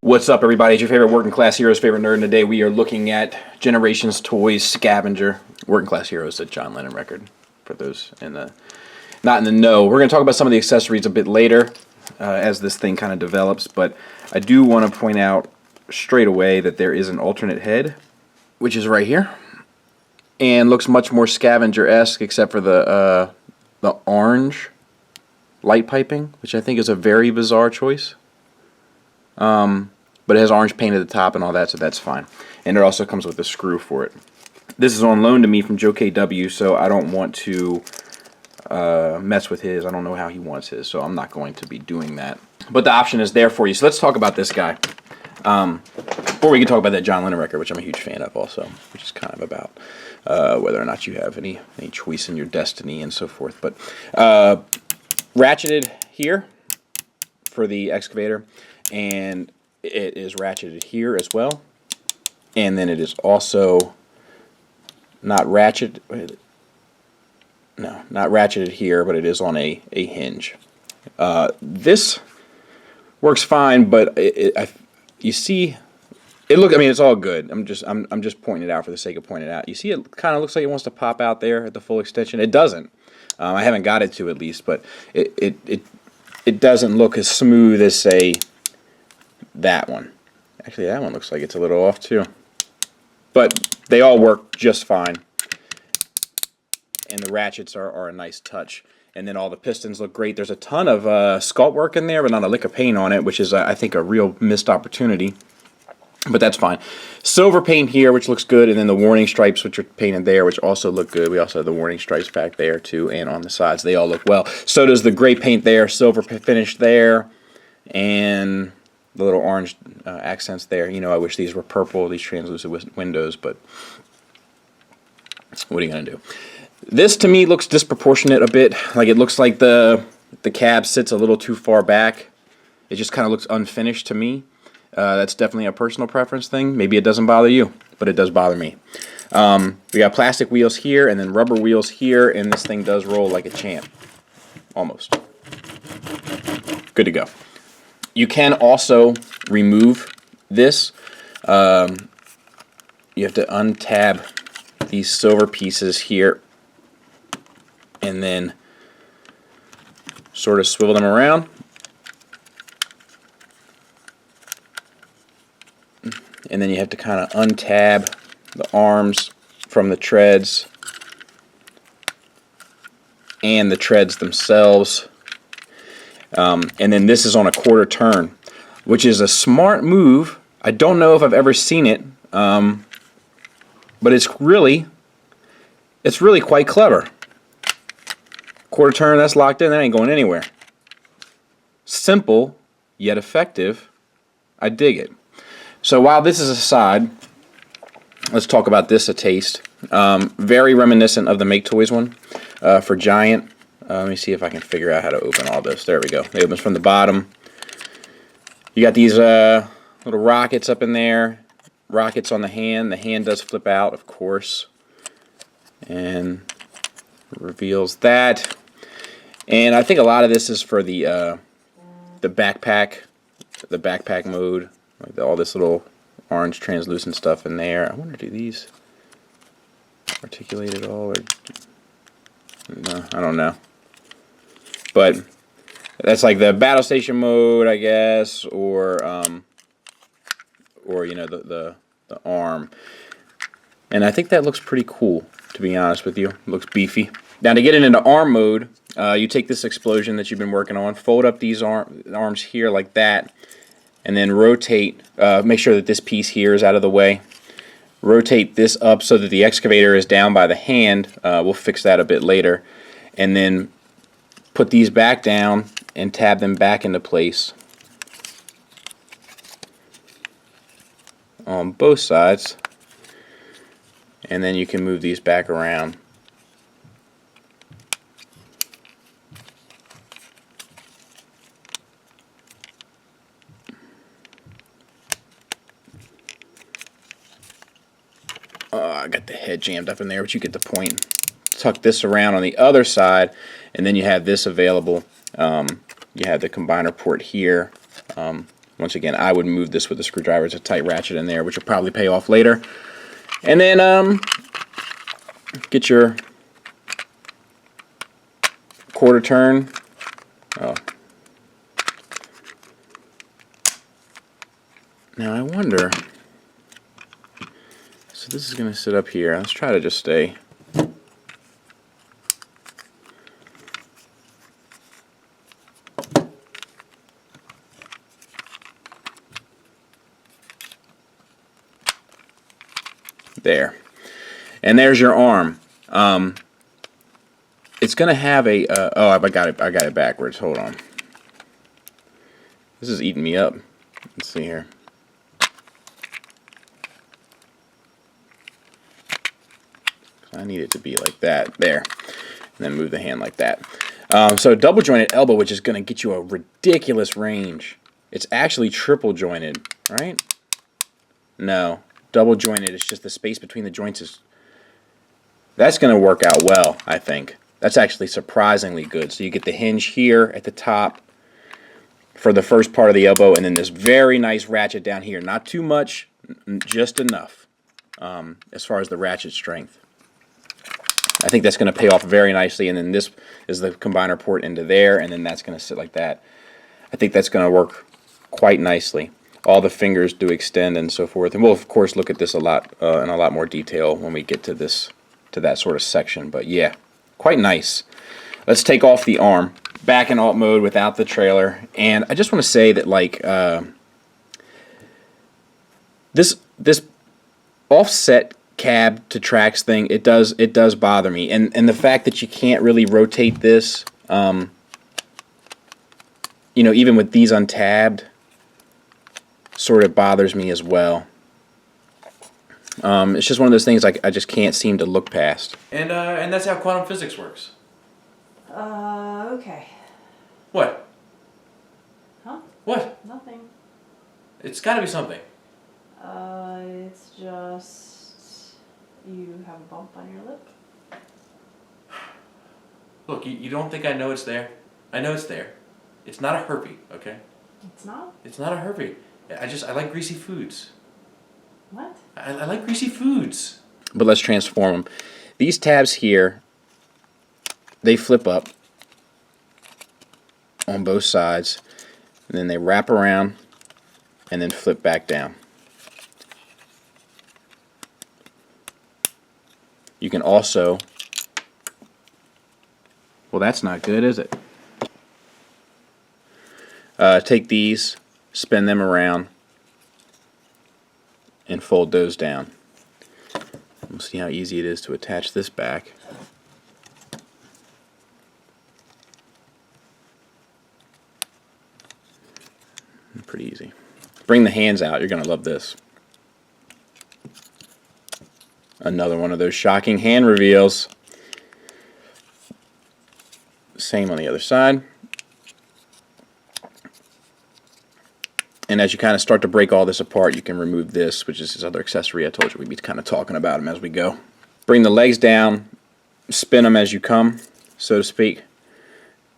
What's up, everybody? It's your favorite working class heroes, favorite nerd, and today we are looking at Generations Toys Scavenger. Working Class Heroes, the John Lennon record, for those not in the know. We're going to talk about some of the accessories a bit later as this thing kind of develops, but I do want to point out straight away that there is an alternate head, which is right here, and looks much more Scavenger-esque except for the orange light piping, which I think is a very bizarre choice. But it has orange paint at the top and all that, so that's fine. And it also comes with a screw for it. This is on loan to me from Joe KW, so I don't want to mess with his. I don't know how he wants his, so I'm not going to be doing that. But the option is there for you. So let's talk about this guy. Or we can talk about that John Lennon record, which I'm a huge fan of also, which is kind of about whether or not you have any choice in your destiny and so forth. But ratcheted here for the excavator, and it is ratcheted here as well, and then it is also not ratcheted here, but it is on a hinge. This works fine, but you see it look, I mean, it's all good. I'm just pointing it out for the sake of pointing it out. You see it kind of looks like it wants to pop out there at the full extension. It doesn't. I haven't got it to, at least, but it doesn't look as smooth as, say, that one. Actually, that one looks like it's a little off too. But they all work just fine. And the ratchets are a nice touch. And then all the pistons look great. There's a ton of sculpt work in there, but not a lick of paint on it, which is, I think, a real missed opportunity. But that's fine. Silver paint here, which looks good, and then the warning stripes, which are painted there, which also look good. We also have the warning stripes back there, too, and on the sides. They all look well. So does the gray paint there, silver finish there, and the little orange accents there. You know, I wish these were purple, these translucent windows, but what are you going to do? This, to me, looks disproportionate a bit. Like, it looks like the cab sits a little too far back. It just kind of looks unfinished to me. That's definitely a personal preference thing. Maybe it doesn't bother you, but it does bother me. We got plastic wheels here and then rubber wheels here, and this thing does roll like a champ. Almost. Good to go. You can also remove this. You have to untab these silver pieces here and then sort of swivel them around. And then you have to kind of untab the arms from the treads and the treads themselves. And then this is on a quarter turn, which is a smart move. I don't know if I've ever seen it, but it's really quite clever. Quarter turn, that's locked in, that ain't going anywhere. Simple, yet effective. I dig it. So while this is aside, let's talk about this a taste. Very reminiscent of the Maketoys one for Giant. Let me see if I can figure out how to open all this. There we go. It opens from the bottom. You got these little rockets up in there. Rockets on the hand. The hand does flip out, of course. And reveals that. And I think a lot of this is for the backpack mode. Like all this little orange translucent stuff in there. I wonder, do these articulate at all? Or no, I don't know. But that's like the battle station mode, I guess, or you know, the arm. And I think that looks pretty cool, to be honest with you. It looks beefy. Now to get it into arm mode, you take this explosion that you've been working on, fold up these arms here like that, and then rotate, make sure that this piece here is out of the way. Rotate this up so that the excavator is down by the hand. We'll fix that a bit later. And then put these back down and tab them back into place on both sides. And then you can move these back around. I got the head jammed up in there, but you get the point. Tuck this around on the other side, and then you have this available. You have the combiner port here, Once again, I would move this with a screwdriver to tight ratchet in there, which will probably pay off later. And then get your quarter turn. Oh. Now I wonder, so this is going to sit up here. Let's try to just stay. There. And there's your arm. It's going to have a, oh, I got it backwards. Hold on. This is eating me up. Let's see here. I need it to be like that. There. And then move the hand like that. So double jointed elbow, which is going to get you a ridiculous range. It's actually triple jointed, right? No. Double jointed, it's just the space between the joints is... That's going to work out well, I think. That's actually surprisingly good. So you get the hinge here at the top for the first part of the elbow, and then this very nice ratchet down here. Not too much, just enough as far as the ratchet strength. I think that's going to pay off very nicely, and then this is the combiner port into there, and then that's going to sit like that. I think that's going to work quite nicely. All the fingers do extend and so forth, and we'll of course look at this a lot in a lot more detail when we get to that sort of section. But yeah, quite nice. Let's take off the arm, back in alt mode without the trailer, and I just want to say that like this offset cab to tracks thing, it does bother me, and the fact that you can't really rotate this, you know, even with these untabbed, sort of bothers me as well. It's just one of those things I just can't seem to look past. And that's how quantum physics works. Okay. What? Huh? What? Nothing. It's got to be something. It's just... you have a bump on your lip. Look, you don't think I know it's there? I know it's there. It's not a herpy, okay? It's not? It's not a herpy. I like greasy foods. What? I like greasy foods. But let's transform them. These tabs here, they flip up on both sides, and then they wrap around and then flip back down. You can also, well, that's not good, is it? Take these, spin them around, and fold those down. We'll see how easy it is to attach this back. Pretty easy. Bring the hands out. You're going to love this. Another one of those shocking hand reveals. Same on the other side. And as you kind of start to break all this apart, you can remove this, which is this other accessory I told you we'd be kind of talking about them as we go. Bring the legs down, spin them as you come, so to speak,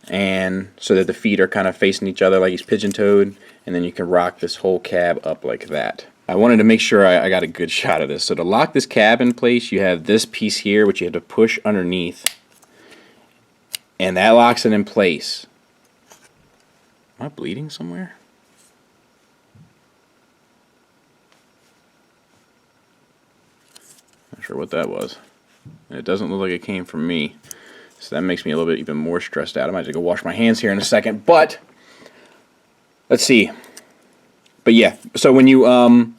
and so that the feet are kind of facing each other like he's pigeon-toed, and then you can rock this whole cab up like that. I wanted to make sure I got a good shot of this. So to lock this cab in place, you have this piece here, which you have to push underneath, and that locks it in place. Am I bleeding somewhere? Not sure what that was. And it doesn't look like it came from me. So that makes me a little bit even more stressed out. I might have to go wash my hands here in a second. But, let's see. But yeah, so when you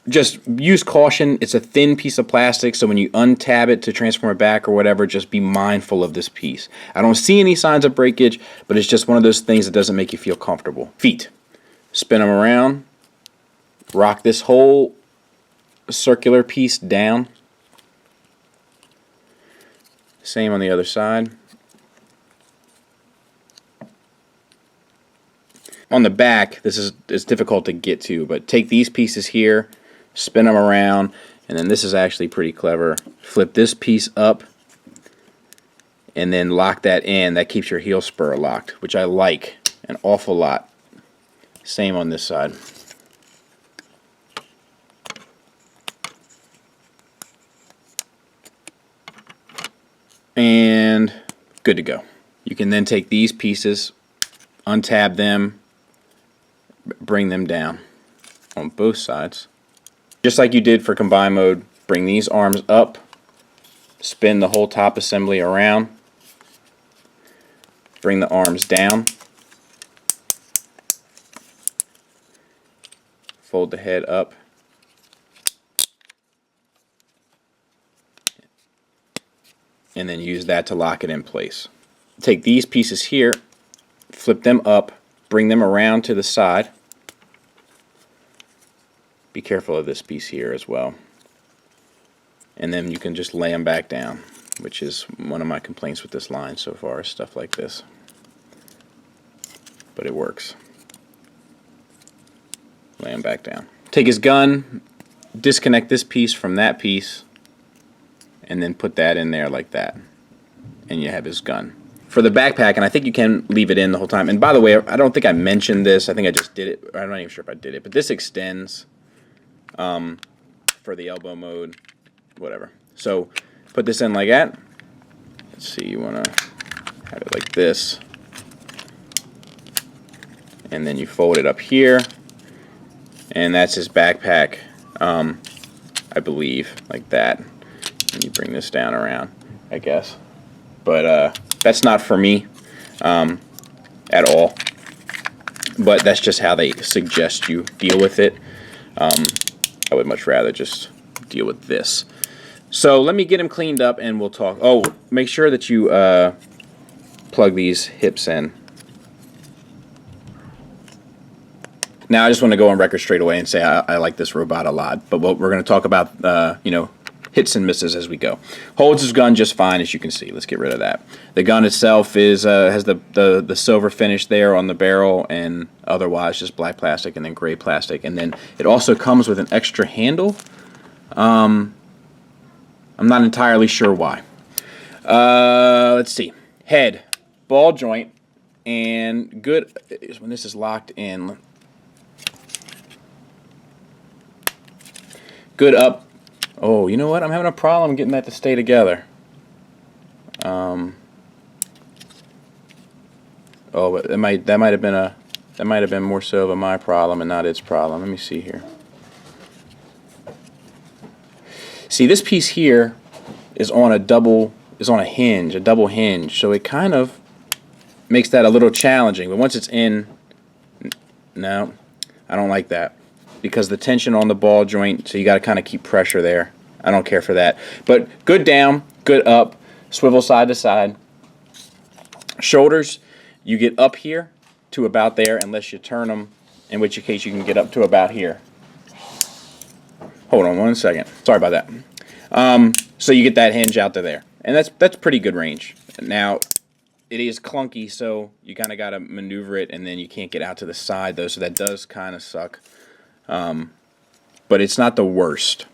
just use caution. It's a thin piece of plastic, so when you untab it to transform it back or whatever, just be mindful of this piece. I don't see any signs of breakage, but it's just one of those things that doesn't make you feel comfortable. Feet. Spin them around. Rock this whole circular piece down. Same on the other side. On the back, it's difficult to get to, but take these pieces here, spin them around, and then this is actually pretty clever. Flip this piece up, and then lock that in. That keeps your heel spur locked, which I like an awful lot. Same on this side. And good to go. You can then take these pieces, untab them, bring them down on both sides. Just like you did for combine mode, bring these arms up, spin the whole top assembly around, bring the arms down, fold the head up, and then use that to lock it in place. Take these pieces here, flip them up, bring them around to the side. Be careful of this piece here as well. And then you can just lay them back down, which is one of my complaints with this line so far, is stuff like this. But it works. Lay them back down. Take his gun, disconnect this piece from that piece, and then put that in there like that. And you have his gun. For the backpack, and I think you can leave it in the whole time. And by the way, I don't think I mentioned this. I think I just did it. I'm not even sure if I did it. But this extends for the elbow mode, whatever. So put this in like that. Let's see, you want to have it like this. And then you fold it up here. And that's his backpack, I believe, like that. And you bring this down around, I guess. But that's not for me at all. But that's just how they suggest you deal with it. I would much rather just deal with this. So let me get him cleaned up and we'll talk. Oh, make sure that you plug these hips in. Now I just want to go on record straight away and say I like this robot a lot. But we're going to talk about, you know, hits and misses as we go. Holds his gun just fine, as you can see. Let's get rid of that. The gun itself is has the silver finish there on the barrel, and otherwise just black plastic and then gray plastic. And then it also comes with an extra handle. I'm not entirely sure why. Let's see. Head, ball joint, and good when this is locked in. Good up. Oh, you know what? I'm having a problem getting that to stay together. Oh, but that might have been more so of my problem and not its problem. Let me see here. See, this piece here is on a double hinge, so it kind of makes that a little challenging. But once it's in, no, I don't like that. Because the tension on the ball joint, so you got to kind of keep pressure there. I don't care for that. But good down, good up, swivel side to side. Shoulders, you get up here to about there unless you turn them, in which case you can get up to about here. Hold on one second. Sorry about that. So you get that hinge out to there. And that's pretty good range. Now, it is clunky, so you kind of got to maneuver it, and then you can't get out to the side, though, so that does kind of suck. But it's not the worst.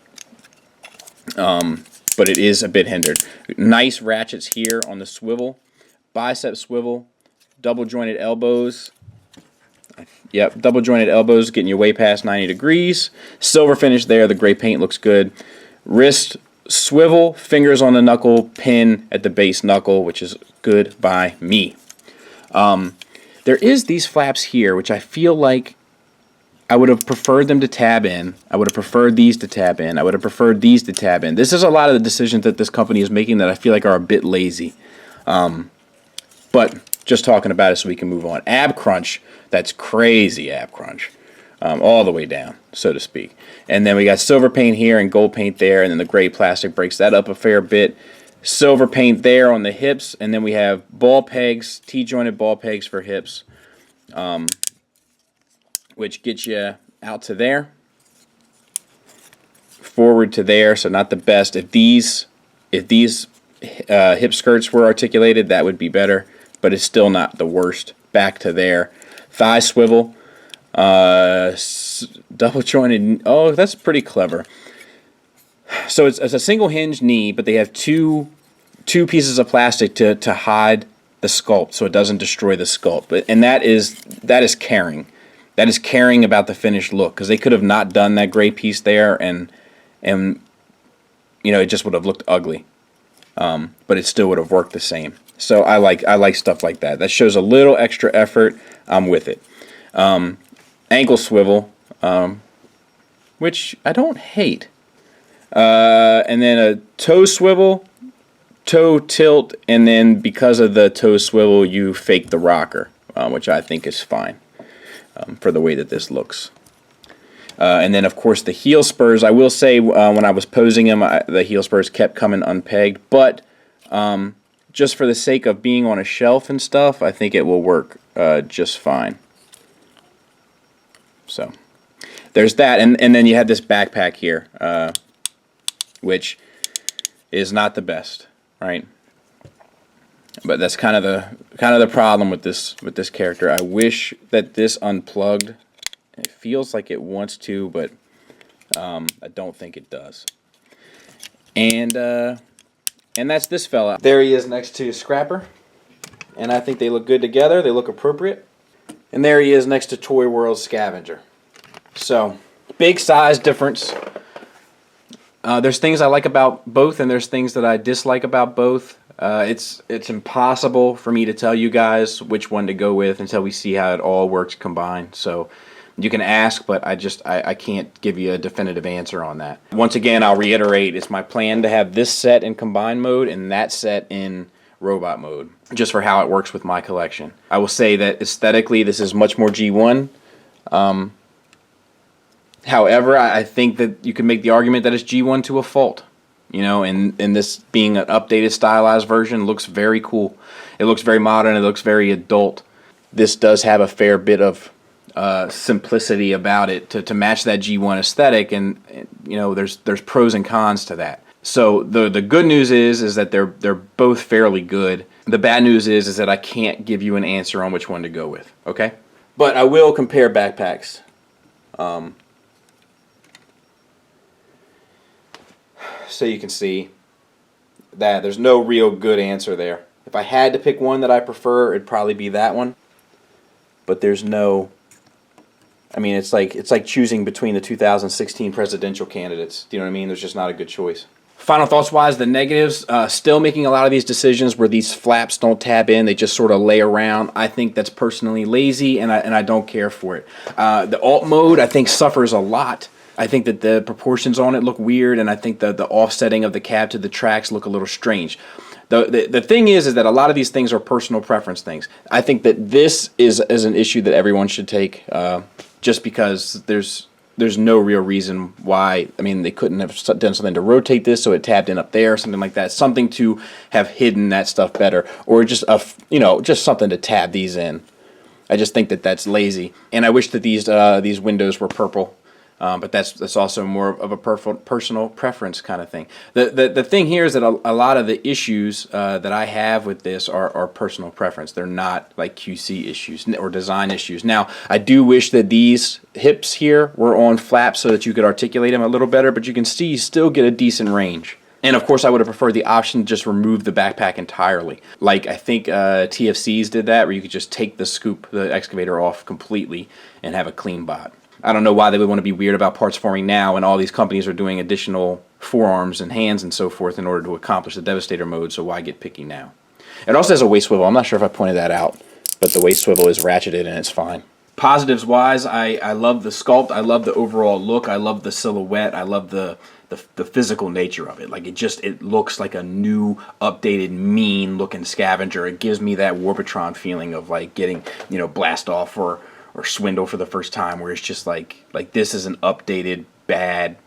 But it is a bit hindered. Nice ratchets here on the swivel. Bicep swivel. Double jointed elbows. Yep, double jointed elbows getting you way past 90 degrees. Silver finish there. The gray paint looks good. Wrist swivel. Fingers on the knuckle. Pin at the base knuckle, which is good by me. There is these flaps here, which I feel like I would have preferred them to tab in. I would have preferred these to tab in. I would have preferred these to tab in. This is a lot of the decisions that this company is making that I feel like are a bit lazy. But just talking about it so we can move on. Ab crunch, that's crazy ab crunch. All the way down, so to speak. And then we got silver paint here and gold paint there, and then the gray plastic breaks that up a fair bit. Silver paint there on the hips, and then we have ball pegs, T-jointed ball pegs for hips. Which gets you out to there, forward to there, so not the best. If these hip skirts were articulated, that would be better, but it's still not the worst. Back to there. Thigh swivel, double jointed. Oh, that's pretty clever. So it's a single hinge knee, but they have two pieces of plastic to hide the sculpt, so it doesn't destroy the sculpt. And that is caring. that is caring about the finished look, because they could have not done that gray piece there, and you know, it just would have looked ugly. But it still would have worked the same. So I like stuff like that. That shows a little extra effort. I'm with it. Ankle swivel, which I don't hate. And then a toe swivel, toe tilt, and then because of the toe swivel, you fake the rocker, which I think is fine for the way that this looks. And then, of course, the heel spurs. I will say, when I was posing them, the heel spurs kept coming unpegged, but just for the sake of being on a shelf and stuff, I think it will work just fine. So there's that, and then you have this backpack here, which is not the best, right? But that's kind of the problem with this character. I wish that this unplugged. It feels like it wants to, but I don't think it does. And that's this fella. There he is next to Scrapper, and I think they look good together. They look appropriate. And there he is next to ToyWorld Scavenger. So, big size difference. There's things I like about both, and there's things that I dislike about both. It's impossible for me to tell you guys which one to go with until we see how it all works combined. So, you can ask, but I can't give you a definitive answer on that. Once again, I'll reiterate, it's my plan to have this set in combined mode and that set in robot mode, just for how it works with my collection. I will say that aesthetically, this is much more G1. However, I think that you can make the argument that it's G1 to a fault. You know, and this being an updated, stylized version looks very cool. It looks very modern. It looks very adult. This does have a fair bit of simplicity about it to match that G1 aesthetic, and you know, there's pros and cons to that. So the good news is that they're both fairly good. The bad news is that I can't give you an answer on which one to go with. Okay, but I will compare backpacks. So you can see that there's no real good answer there. If I had to pick one that I prefer, it'd probably be that one. But there's no. I mean, it's like choosing between the 2016 presidential candidates. Do you know what I mean? There's just not a good choice. Final thoughts wise, the negatives, still making a lot of these decisions where these flaps don't tab in, they just sort of lay around. I think that's personally lazy, and I don't care for it. The alt mode, I think, suffers a lot. I think that the proportions on it look weird, and I think the offsetting of the cab to the tracks look a little strange. The thing is that a lot of these things are personal preference things. I think that this is an issue that everyone should take, just because there's no real reason why. I mean, they couldn't have done something to rotate this so it tabbed in up there, or something like that. Something to have hidden that stuff better, or just just something to tab these in. I just think that that's lazy, and I wish that these windows were purple. But that's also more of a personal preference kind of thing. The thing here is that a lot of the issues that I have with this are personal preference. They're not like QC issues or design issues. Now, I do wish that these hips here were on flaps so that you could articulate them a little better, but you can see you still get a decent range. And of course, I would have preferred the option to just remove the backpack entirely. Like I think TFC's did that, where you could just take the excavator off completely and have a clean bot. I don't know why they would want to be weird about parts forming now, and all these companies are doing additional forearms and hands and so forth in order to accomplish the Devastator mode, so why get picky now? It also has a waist swivel. I'm not sure if I pointed that out, but the waist swivel is ratcheted and it's fine. Positives-wise, I love the sculpt. I love the overall look. I love the silhouette. I love the physical nature of it. Like it looks like a new, updated, mean-looking Scavenger. It gives me that Warbitron feeling of like getting, blast off or Swindle for the first time, where it's just like this is an updated, bad,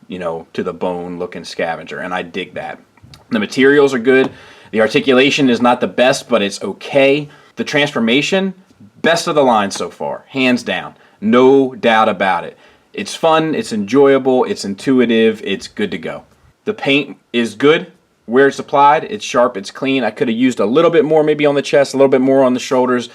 to the bone looking Scavenger, and I dig that. The materials are good. The articulation is not the best, but it's okay. The transformation, best of the line so far, hands down, no doubt about it. It's fun, it's enjoyable, it's intuitive, it's good to go. The paint is good where it's applied. It's sharp, it's clean. I could have used a little bit more maybe on the chest, a little bit more on the shoulders.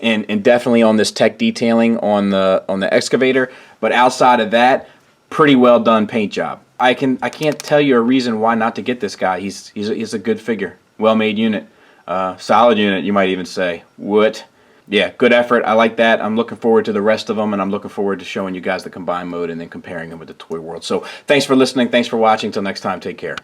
And definitely on this tech detailing on the excavator, but outside of that, pretty well done paint job. I can't tell you a reason why not to get this guy. He's a good figure, well made unit, solid unit, you might even say. What? Yeah, good effort. I like that. I'm looking forward to the rest of them, and I'm looking forward to showing you guys the combined mode and then comparing them with the Toy World. So thanks for listening. Thanks for watching. Until next time, take care.